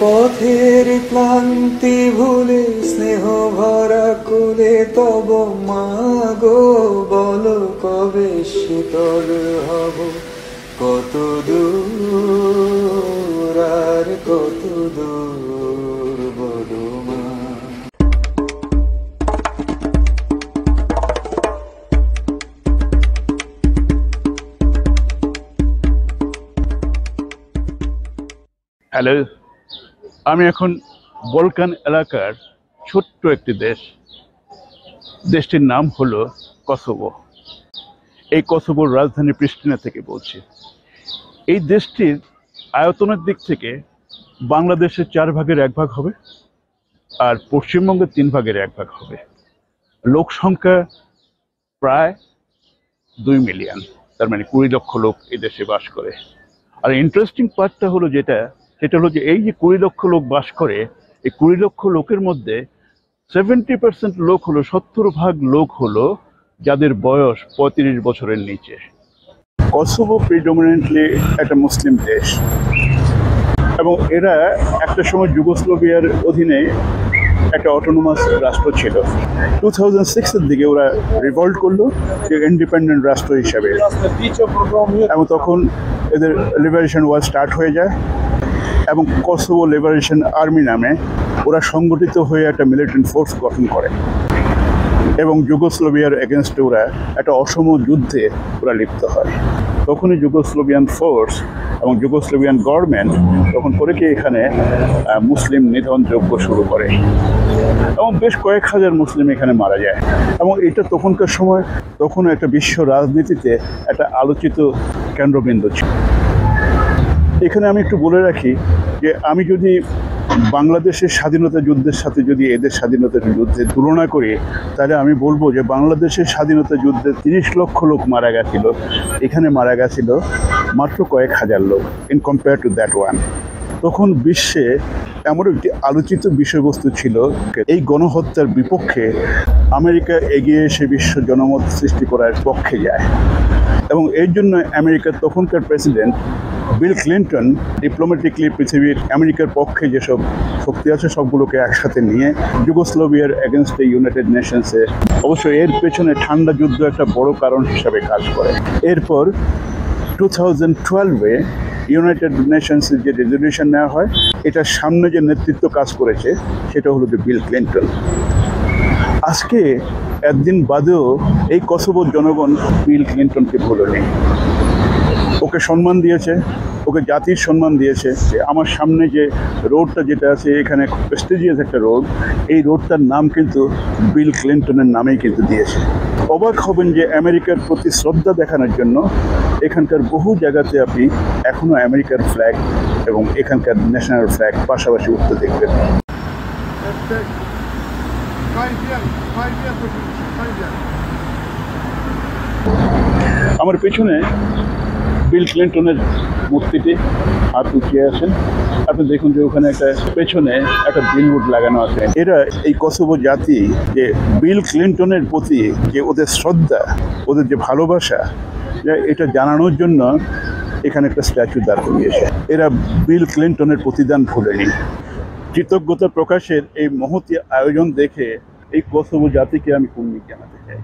পথের ক্লান্তি ভুলে স্নেহ ভরা কোলে তব মাগো বলো কবে শীতল হব, কত দূর আর কত দূর বলো মা। হ্যালো, আমি এখন বলকান এলাকার ছোট্ট একটি দেশটির নাম হলো কসোভো। এই কসোভোর রাজধানী প্রিস্টিনা থেকে বলছি। এই দেশটির আয়তনের দিক থেকে বাংলাদেশের 4 ভাগের 1 ভাগ হবে আর পশ্চিমবঙ্গের 3 ভাগের 1 ভাগ হবে। লোক সংখ্যা প্রায় 2 মিলিয়ন, তার মানে 20 লক্ষ লোক এই দেশে বাস করে। আর ইন্টারেস্টিং পার্টটা হলো সেটা হলো যে এই যে 20 লক্ষ লোক বাস করে, এই 20 লক্ষ লোকের মধ্যে 70% লোক হলো, 70% লোক হলো যাদের বয়স 35 বছরের নিচে। কসোভো প্রিডমিনেন্টলি একটা মুসলিম দেশ এবং এরা একটা সময় যুগোস্লোভিয়ার অধীনে একটা অটোনোমাস রাষ্ট্র ছিল। 2006-এর দিকে ওরা রিভল্ট করলো যে ইন্ডিপেন্ডেন্ট রাষ্ট্র হিসাবে, এবং তখন এদের লিবারেশন ওয়ার স্টার্ট হয়ে যায় এবং কসোভো লিবারেশন আর্মি নামে ওরা সংগঠিত হয়ে একটা মিলিটারি ফোর্স গঠন করে এবং যুগোস্লোভিয়ার এগেনস্টে ওরা একটা অসম যুদ্ধে ওরা লিপ্ত হয়। তখনই যুগোস্লোভিয়ান ফোর্স এবং যুগোস্লোভিয়ান গভর্নমেন্ট তখন করে কি এখানে মুসলিম নিধন যজ্ঞ শুরু করে এবং বেশ কয়েক হাজার মুসলিম এখানে মারা যায়। এবং এটা তখনকার সময় তখন একটা বিশ্ব রাজনীতিতে একটা আলোচিত কেন্দ্রবিন্দু ছিল। এখানে আমি একটু বলে রাখি যে আমি যদি বাংলাদেশের স্বাধীনতা যুদ্ধের সাথে যদি এদের স্বাধীনতা যুদ্ধের তুলনা করি, তাহলে আমি বলবো যে বাংলাদেশের স্বাধীনতা যুদ্ধে 30 লক্ষ লোক মারা গেছিল, এখানে মারা গেছিল মাত্র কয়েক হাজার লোক in compare to that one. তখন বিশ্বে এমন একটি আলোচিত বিষয়বস্তু ছিল, এই গণহত্যার বিপক্ষে আমেরিকা এগিয়ে এসে বিশ্ব জনমত সৃষ্টি করার পক্ষে যায় এবং এর জন্য আমেরিকার তখনকার প্রেসিডেন্ট বিল ক্লিন্টন ডিপ্লোম্যাটিকলি পৃথিবীর আমেরিকার পক্ষে যেসব শক্তি আছে সবগুলোকে একসাথে নিয়ে যুগোস্লোভিয়ার এগেনস্টে ইউনাইটেড নেশনসে, অবশ্যই এর পেছনে ঠান্ডা যুদ্ধ একটা বড় কারণ হিসাবে কাজ করে। এরপর 2012-এ ইউনাইটেড নেশনসের যে রেজলিউশন নেওয়া হয়, এটার সামনে যে নেতৃত্ব কাজ করেছে সেটা হলো যে বিল ক্লিন্টন। আজকে একদিন বাদেও এই কসোভোর জনগণ বিল ক্লিন্টনকে ভোলেনি, ওকে সম্মান দিয়েছে, ওকে জাতির সম্মান দিয়েছে। যে আমার সামনে যে রোডটা যেটা আছে এখানে খুব প্রেস্টিজিয়াস একটা রোড, এই রোডটার নাম কিন্তু বিল ক্লিন্টনের নামেই কিন্তু দিয়েছে। অবাক হবেন যে আমেরিকার প্রতি শ্রদ্ধা দেখানোর জন্য এখানকার বহু জায়গাতে আপনি এখনও আমেরিকার ফ্ল্যাগ এবং এখানকার ন্যাশনাল ফ্ল্যাগ পাশাপাশি উঠতে দেখবেন। আমার পেছনে বিল ক্লিন্টনের মূর্তিটি হাত উঠিয়ে আছেন, আপনি দেখুন যে ওখানে একটা পেছনে একটা বিলবোর্ড লাগানো আছে। এরা এই কসোভো জাতি যে বিল ক্লিন্টনের প্রতি যে ওদের শ্রদ্ধা, ওদের যে ভালোবাসা, এটা জানানোর জন্য এখানে একটা স্ট্যাচু দাঁড় করিয়েছে। এরা বিল ক্লিন্টনের প্রতিদান ভুলেনি। কৃতজ্ঞতা প্রকাশের এই মহতী আয়োজন দেখে এই কসোভো জাতিকে আমি কুর্নিশ জানাতে চাই।